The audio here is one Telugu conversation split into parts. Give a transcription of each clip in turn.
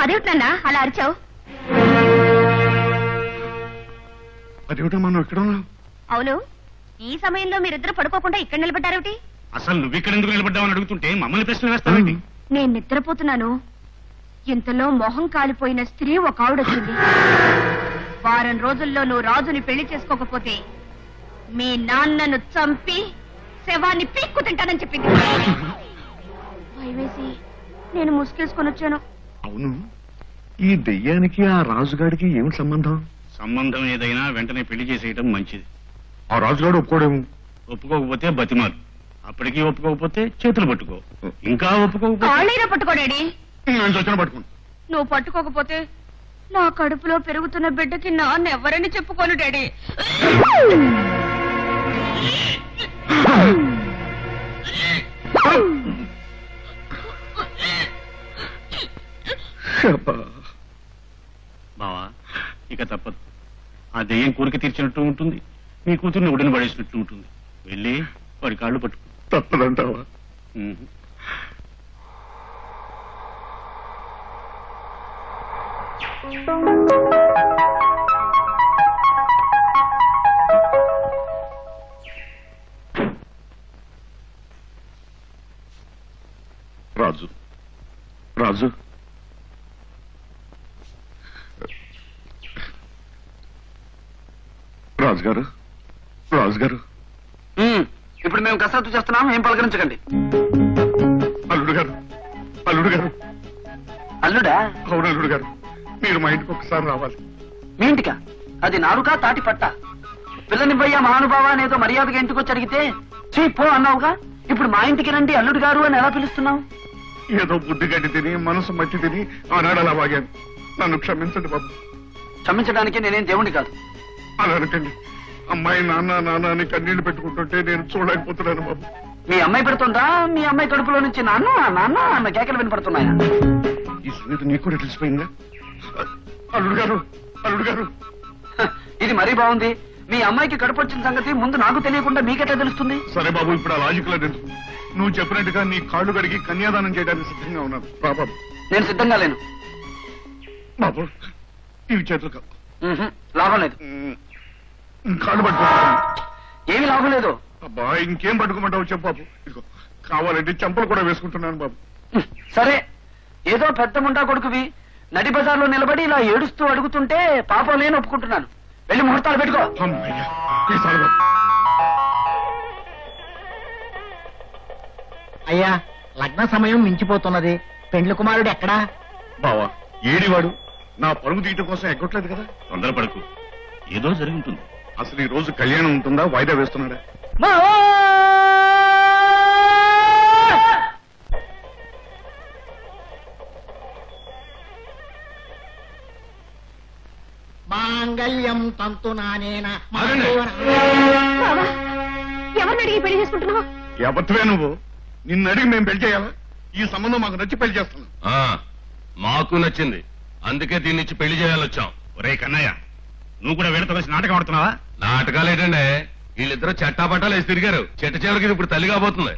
అదేమిటన్నా అలా అరిచావు? అదేమిటమ్మా నువ్వు ఇక్కడ ఉన్నావు? అవును, ఈ సమయంలో మీరిద్దరు పడుకోకుండా ఇక్కడ నిలబడ్డారేమిటి? అసలు నువ్వు ఇక్కడ ఎందుకు నిలబడ్డావని అడుగుతుంటే మమ్మల్ని ప్రశ్నలు వేస్తావేంటి? నేను నిద్రపోతున్నాను. ఇంతలో మొహం కాలిపోయిన స్త్రీ ఒక ఆవిడొచ్చింది. వారం రోజుల్లో నువ్వు రాజుని పెళ్లి చేసుకోకపోతే మీ నాన్నను చంపి శవాన్ని పీక్కు తింటానని చెప్పింది. భయమేసి నేను ముసుగేసుకొని వచ్చాను. అవును, ఈ దెయ్యానికి ఆ రాజుగాడికి ఏమిటి సంబంధం? సంబంధం ఏదైనా వెంటనే పెళ్లి చేసేయటం మంచిది. ఆ రాజుగాడు ఒప్పుకోడేమో. ఒప్పుకోకపోతే బతిమాలు, అప్పటికీ ఒప్పుకోకపోతే చేతులు పట్టుకో, ఇంకా ఒప్పుకోకపోతే కాళ్ళైనా పట్టుకోడాడి. నేను చచ్చిన పట్టుకోను. నువ్వు పట్టుకోకపోతే నా కడుపులో పెరుగుతున్న బిడ్డకి నాన్న ఎవరని చెప్పుకోను డాడీ. బావా, ఇక తప్పదు. ఆ దెయ్యం కోరిక తీర్చినట్టు ఉంటుంది, నీ కూతుర్ని ఒడిని పడేసినట్టు ఉంటుంది. వెళ్ళి వాడి కాళ్ళు పట్టుకో. తప్పదంటావా? రాజు, రాజు, రాజుగారు, రాజుగారు. ఇప్పుడు మేము కసరత్తు చేస్తున్నాం, ఏం పలకరించకండి. అల్లుడు గారు, అల్లుడు గారు. అల్లుడా? అవును అల్లుడు గారు, మీరు మా ఇంటికి ఒకసారి రావాలి. మీ ఇంటికా? అది నాలుగా తాటి పట్ట. పిల్లనివ్వయ్యా మహానుభావ అనేదో మర్యాదగా ఇంటికి వచ్చి అడిగితే చీ పో అన్నావుగా. ఇప్పుడు మా ఇంటికి రండి అల్లుడు గారు అని ఎలా పిలుస్తున్నావు? ఏదో బుద్ధి గడ్డి తిని మనసు మట్టి తిని ఆనాడు అలా వాగాను. నన్ను క్షమించండి బాబు. క్షమించడానికి నేనేం దేవుణ్ణి కాదు. అలా అనకండి. అమ్మాయి నాన్న నాన్న అని కన్నీళ్లు పెట్టుకుంటుంటే నేను చూడలేకపోతున్నాను బాబు. మీ అమ్మాయి పెడుతుందా? మీ అమ్మాయి కడుపులో నుంచి నాన్న నాన్న అన్న కేకలు వినపడుతున్నాయా? ఈ సంగతి నీకు కూడా తెలిసిపోయిందా? అల్లుడు గారు, అల్లుడు గారు. ఇది మరీ బాగుంది. మీ అమ్మాయికి కడుపు వచ్చిన సంగతి ముందు నాకు తెలియకుండా మీకెట్లా తెలుస్తుంది? సరే బాబు, ఇప్పుడు ఆ లాజిక్ లో తెలుసు. నువ్వు చెప్పినట్టుగా నీ కాళ్ళు కడిగి కన్యాదానం చేయడానికి సిద్ధంగా ఉన్నాను. బాబు నేను సిద్ధంగా లేను. బాబు ఇవి చేతులు కావు. లాభం లేదు. కాళ్ళు పట్టుకుంటాను. ఏమి లాభం లేదు. అబ్బా ఇంకేం పట్టుకోమంటావు చెప్పు బాబు. ఇదిగో కావాలంటే చెంపలు కూడా వేసుకుంటున్నాను బాబు. సరే, ఏదో పెద్ద ముండా కొడుకువి నడి బజార్లో నిలబడి ఇలా ఏడుస్తూ అడుగుతుంటే పాపం నేను ఒప్పుకుంటున్నాను. వెళ్ళి ముహూర్తాలు పెట్టుకో. అయ్యా, లగ్న సమయం మించిపోతున్నది. పెండ్లి కుమారుడు ఎక్కడా? బావా ఏడివాడు నా పరుగు తీయటం కోసం ఎగ్గొట్టలేదు కదా. తొందరపడకు, ఏదో జరిగి ఉంటుంది. అసలు ఈ రోజు కళ్యాణం ఉంటుందా, వాయిదా వేస్తున్నాడా? మాంగళ్యం తంతునానేన. ఎవరిని అడిగి పెళ్లి చేసుకుంటున్నావు? ఎవరివే నువ్వు? నిన్ను అడిగి మేము పెళ్లి చేయాలా? ఈ సంబంధం మాకు నచ్చి పెళ్లి చేస్తున్నాం. మాకు నచ్చింది, అందుకే దీన్నిచ్చి పెళ్లి చేయాలొచ్చాం. ఒరే కన్నయ్య, నువ్వు కూడా వీళ్ళతో కలిసి నాటకం ఆడుతున్నావా? నాటకాలు ఏంటండి, వీళ్ళిద్దరూ చట్టాపట్టాలు వేసి తిరిగారు. చెట్ట చివరికి ఇప్పుడు తల్లి కాబోతుంది.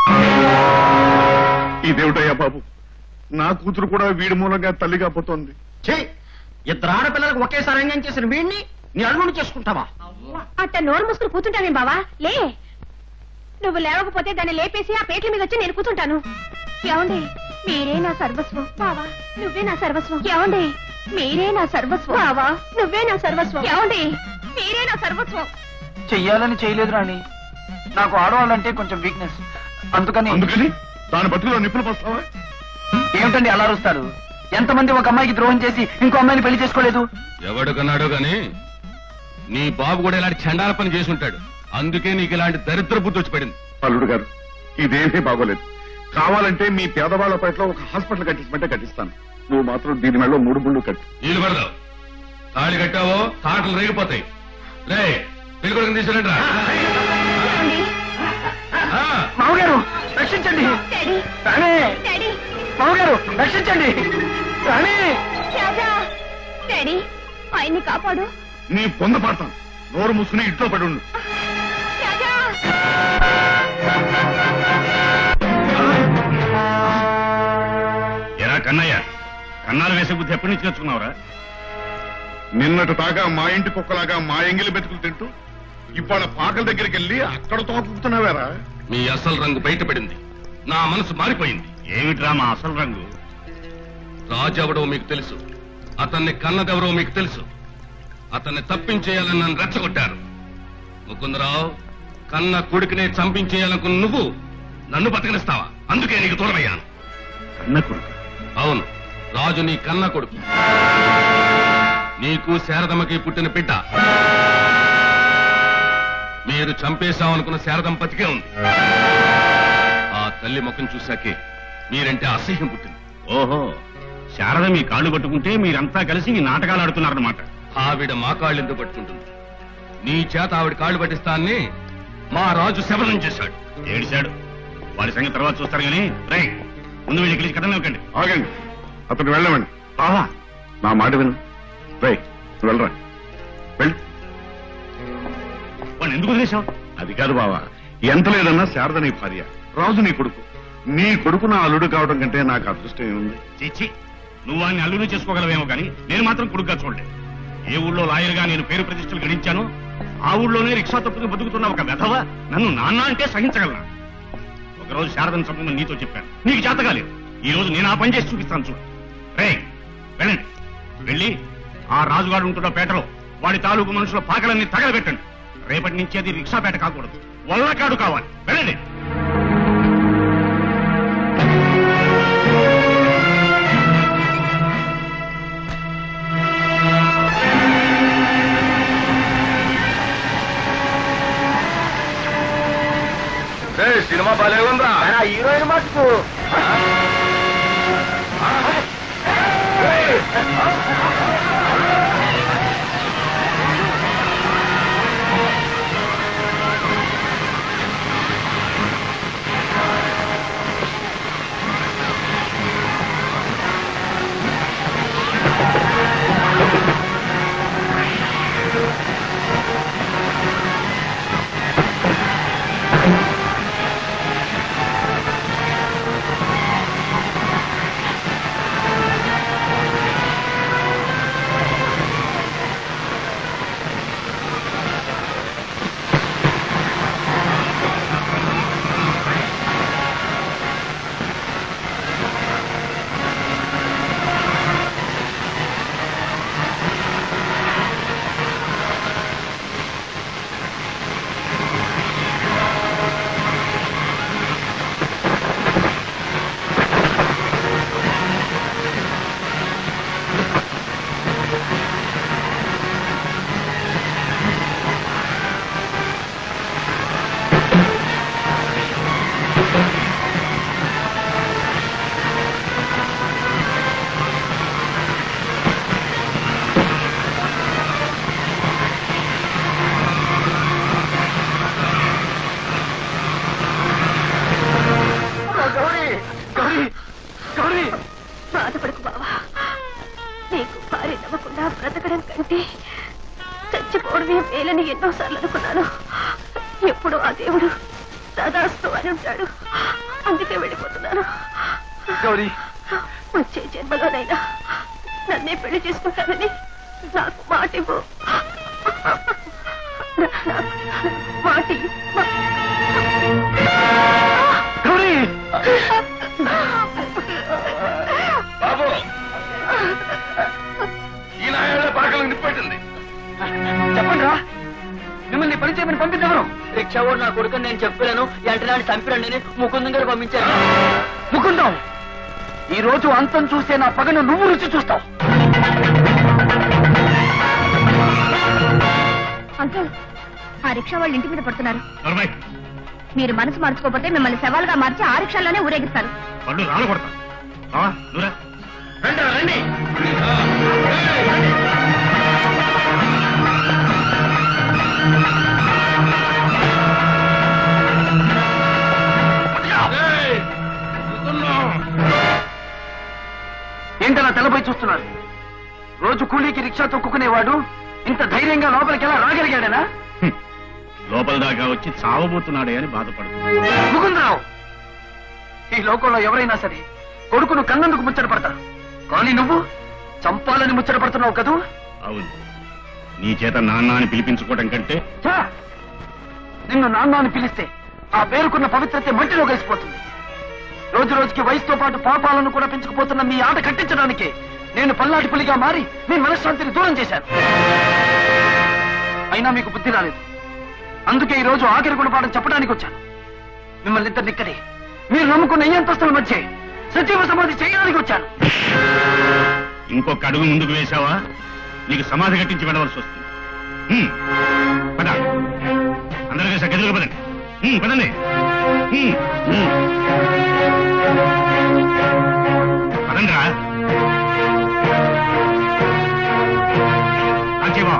ఇదేమిటయ్యా బాబు, నా కూతురు కూడా వీడి మూలంగా తల్లి కాబోతోంది. ఇద్దరు ఆడపిల్లలకు ఒకేసారి అంగం చేసిన వీడిని నీ అల్లుడు చేసుకుంటావా? అట్ట నోరు మూసుకుని కూర్చుంటావేం బావా? లే, నువ్వు లేవకపోతే దాన్ని లేపేసి ఆ పేట్ల మీద వచ్చి నేను కూర్చుంటాను. ఏమండి, మీరే నా సర్వస్వం. బావా నువ్వే నా సర్వస్వం. ఏమండి, మీరే నా సర్వస్వం. బావా నువ్వే నా సర్వస్వం. ఏమండి, మీరే నా సర్వస్వం. చెయ్యాలని చేయలేదు రాణి, నాకు ఆడవాళ్ళంటే కొంచెం వీక్నెస్. అందుకని దాని బతుకులో నిప్పులు పోస్తావా? ఏమిటండి అలా అరుస్తారు? ఎంతమంది ఒక అమ్మాయికి ద్రోహం చేసి ఇంకో అమ్మాయిని పెళ్లి చేసుకోలేదు? ఎవడు కన్నాడో గాని నీ బాబు కూడా ఇలాంటి చండాల పని చేసి ఉంటాడు. అందుకే నీకు ఇలాంటి దరిద్ర బుద్ధి వచ్చి పడింది. అల్లుడు గారు, ఇదేమీ బాగోలేదు. కావాలంటే మీ పేదవాళ్ల పట్ల ఒక హాస్పిటల్ కట్టించమంటే కట్టిస్తాను. నువ్వు మాత్రం దీని మెడలో 3 ముళ్ళు కట్టు. నీళ్ళు పడదావు. తాళి కట్టావో తాటలు రేగిపోతాయి. రే పెళ్లి కొడుకుని తీసుకురండి రా. మామగారు రక్షించండి. మామగారు రక్షించండి. డాడీ ఆయన్ని కాపాడు. నీ పొంద పడతాను. నోరు మూసుకుని ఇంట్లో పడి ఉండు. ఎరా కన్నయ్య, కన్నాలు వేసే బుద్ధి ఎప్పటి నుంచి తెచ్చుకున్నావురా? నిన్నటి దాకా మా ఇంటి కుక్కలాగా మా ఎంగిలి బతుకులు తింటూ ఇవాళ పాకల దగ్గరికి వెళ్ళి అక్కడ తోపుతున్నావేరా? మీ అసలు రంగు బయటపడింది. నా మనసు మారిపోయింది. ఏమిట్రా మా అసలు రంగు? రాజు ఎవడో మీకు తెలుసు, అతన్ని కన్నదెవరో మీకు తెలుసు. అతన్ని తప్పించేయాలని నన్ను రెచ్చగొట్టారు. ముకుందరావు, కన్న కొడుకునే చంపించేయాలనుకున్న నువ్వు నన్ను బతకనిస్తావా? అందుకే నీకు దూరమయ్యాను. కన్న కొడుకు? అవును, రాజు నీ కన్న కొడుకు. నీకు శారదమ్మకి పుట్టిన బిడ్డ. మీరు చంపేశామనుకున్న శారదమ్మ బతికే ఉంది. ఆ తల్లి ముఖం చూశాకే మీరంటే అసహ్యం పుట్టింది. ఓహో, శారద మీ కాళ్ళు పట్టుకుంటే మీరంతా కలిసి ఈ నాటకాలు ఆడుతున్నారన్నమాట. ఆవిడ మా కాళ్ళు ఎందుకు పట్టుకుంటుంది? నీ చేత ఆవిడ కాళ్ళు పట్టిస్తాన్ని మా రాజు శబరం చేశాడు. ఏడిశాడు. వాడి సంగతి తర్వాత చూస్తారు కానీ రై ముందు వీళ్ళకి కలిసి కథనివ్వకండి. ఆగండి, అతను వెళ్ళమండి. బావా, నా మాట విను. రై వెళ్ళరా, వెళ్ళి. వాడిని ఎందుకు వదిలేశావు? అది కాదు బావా, ఎంత లేదన్నా శారద నీ భార్య, రాజు నీ కొడుకు. నీ కొడుకు నా అల్లుడు కావడం కంటే నాకు అదృష్టం ఏముంది? చిచ్చి, నువ్వు వాడిని అల్లుని చేసుకోగలవేమో కానీ నేను మాత్రం కొడుకుగా చూడలేదు. ఏ ఊళ్ళో లాయర్గా నేను పేరు ప్రతిష్టలు గడించాను, ఆ ఊళ్ళోనే రిక్షా తప్పుకుని బతుకుతున్న ఒక వెధవ నన్ను నాన్న అంటే సహించగలనా? ఒకరోజు శారదను చంపమని నీతో చెప్పాను, నీకు చేతగాలేదు. ఈ రోజు నేను ఆ పని చేసి చూపిస్తాను చూడు. రే వెళ్ళండి, వెళ్ళి ఆ రాజుగాడు ఉంటున్న పేటలో వాడి తాలూకు మనుషుల పాకలన్నీ తగలబెట్టండి. రేపటి నుంచి అది రిక్షా పేట కాకూడదు, వల్లకాడు కావాలి. వెళ్ళండి. సినిమా బాలే ఉందా? హీరోయిన్ మటుకు బాధపడకు బావా. నీకు భార్య నవ్వకుండా బ్రతకడం కంటే చచ్చిపోవడమే మేలని ఎన్నోసార్లు అనుకున్నాను. ఎప్పుడు ఆ దేవుడు సదాస్తు అని ఉంటాడు. అందుకే వెళ్ళిపోతున్నాను. గౌరీ, వచ్చే జన్మలోనైనా నన్నే పెళ్లి చేసుకుంటానని నాకు మాటివ్వు. మాటి గౌరీ, బాబు, ఈ నాయాళ్ళ పాకలకు నిప్పట్టింది. చెప్పండి రా, మిమ్మల్ని పని చేయమని పంపించవరు. రిక్షావాడు నా కొడుకు నేను చెప్పలేను, వెంటనే చంపిరండి ముకుందం గారు పంపించారు. ముకుందం, ఈ రోజు అంతం చూసే నా పగను నువ్వు రుచి చూస్తావు. అంకుల్, ఆ రిక్షా వాళ్ళు ఇంటి మీద పడుతున్నారు. నలభై మీరు మనసు మార్చుకోకపోతే మిమ్మల్ని శవాలుగా మార్చి ఆ రిక్షాలోనే ఊరేగిస్తారు. పళ్ళు రాళ్ళు కొడతా. బావా, నువ్వురా. రండి. ఏంటలా తెల్లపై చూస్తున్నారు? రోజు కూలీకి రిక్షా తొక్కుకునేవాడు ఇంత ధైర్యంగా లోపలికి ఎలా రాగలిగాడనా? లోపల దాకా వచ్చి చావబోతున్నాడే అని బాధపడుతుంది. ముకుందరావు, ఈ లోకంలో ఎవరైనా సరే కొడుకును కన్నందుకు ముచ్చట పడతారు, కానీ నువ్వు చంపాలని ముచ్చట పడుతున్నావు కదూ? అవును, నీ చేత నాన్న అని పిలిపించుకోవడం కంటే ఛా! నిన్ను నాన్న అని పిలిస్తే ఆ పేరుకున్న పవిత్రత మట్టిలో కలిసిపోతుంది. రోజు రోజుకి వయసుతో పాటు పాపాలను కూడా పెంచుకుపోతున్న మీ ఆట కట్టించడానికే నేను పల్లాటి పులిగా మారి మీ మనశ్శాంతిని దూరం చేశాను. అయినా మీకు బుద్ధి రాలేదు. అందుకే ఈ రోజు ఆఖరి గుణపాఠం చెప్పడానికి వచ్చాను. మిమ్మల్ని ఇద్దరిని ఇక్కడే మీరు నమ్ముకున్న ఈ అంతస్తుల మధ్య సజీవ సమాధి చేయడానికి వచ్చాను. ఇంకొక అడుగు ముందుకు వేశావా నీకు సమాధి కట్టించి వెళ్ళవలసి వస్తుంది. పద, అందరూ కలిసి గదిలో పదండి. పదండి. పదండిరా. కాంచీబా,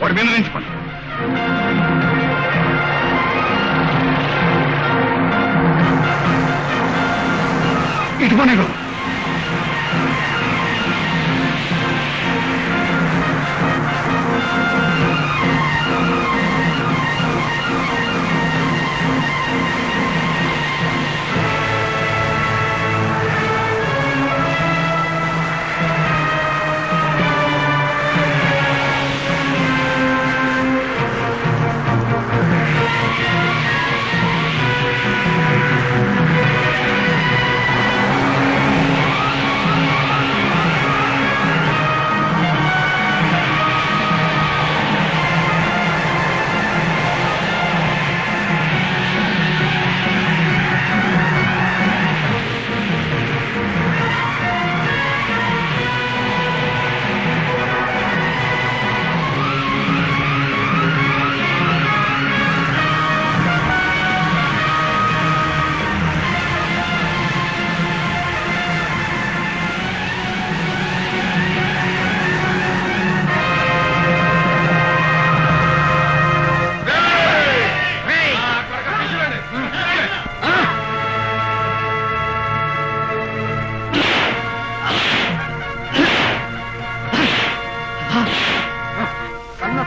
వాడి మీద నుంచి పని. ఇటు పని.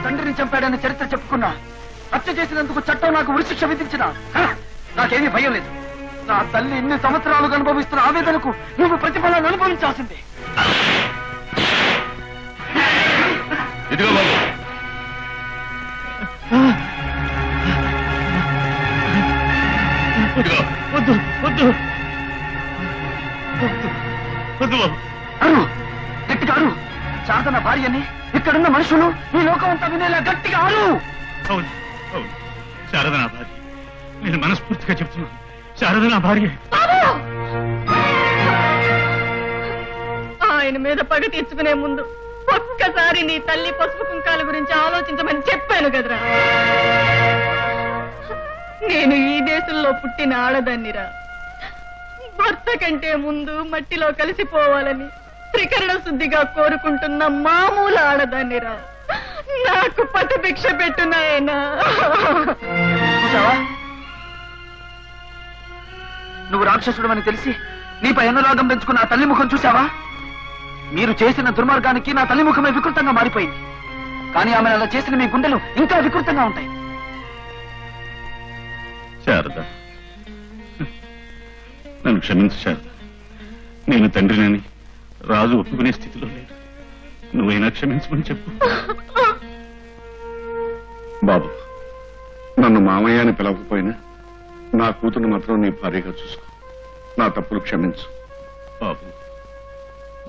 తండ్రిని చంపాడని చరిత్ర చెప్పుకున్నా, హత్య చేసినందుకు చట్టం నాకు ఉరిశిక్ష విధించిన నాకేమీ భయం లేదు. నా తల్లి ఇన్ని సంవత్సరాలుగా అనుభవిస్తున్న ఆవేదనకు నువ్వు ప్రతిఫలాన్ని అనుభవించాల్సిందే. ఇదిగో బాబు, వద్దు వద్దు వద్దు వద్దు బాబు, పశువులు ఈ లోకం అంతా వినేలా గట్టిగా ఆరు. అవును అవును, శారద నా భార్య. నేను మనస్ఫూర్తిగా చెప్తున్నాను, శారద నా భార్య. ఆయన మీద పగ తీర్చుకునే ముందు ఒక్కసారి నీ తల్లి పసుపు కుంకాల గురించి ఆలోచించమని చెప్పాను కదరా. నేను ఈ దేశంలో పుట్టిన ఆడదాన్నిరా. భర్త కంటే ముందు మట్టిలో కలిసిపోవాలని త్రికరణ శుద్ధిగా కోరుకుంటున్న మామూలు ఆడదాన్నిరా. నాకు పతి భిక్ష పెట్టున్నాయనా. చూసావా, నువ్వు రాక్షసుడు అని తెలిసి నీపై అనురాగం పెంచుకున్న ఆ తల్లి ముఖం చూసావా? మీరు చేసిన దుర్మార్గానికి నా తల్లి ముఖమే వికృతంగా మారిపోయింది. కానీ ఆమె అలా చేసిన మీ గుండెలు ఇంకా వికృతంగా ఉంటాయి. శారద, నన్ను క్షమించు శారద. నేను తండ్రినని రాజు ఒప్పుకునే స్థితిలో లేడు. నువ్వైనా క్షమించమని చెప్పు. బాబు, నన్ను మామయ్య అని పిలవకపోయినా నా కూతురు మాత్రం నీ భార్యగా చూసుకో. నా తప్పులు క్షమించు. బాబు,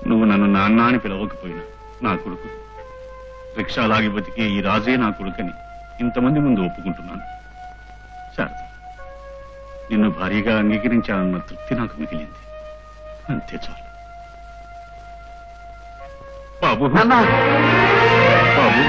నువ్వు నన్ను నాన్న అని పిలవకపోయినా నా కొడుకు. రిక్షా లాగి బతికే ఈ రాజే నా కొడుకని ఇంతమంది ముందు ఒప్పుకుంటున్నాను. శారద, నిన్ను భార్యగా అంగీకరించాలన్న తృప్తి నాకు మిగిలింది. అంతే చాలు. బాబు నాన్న, బాబు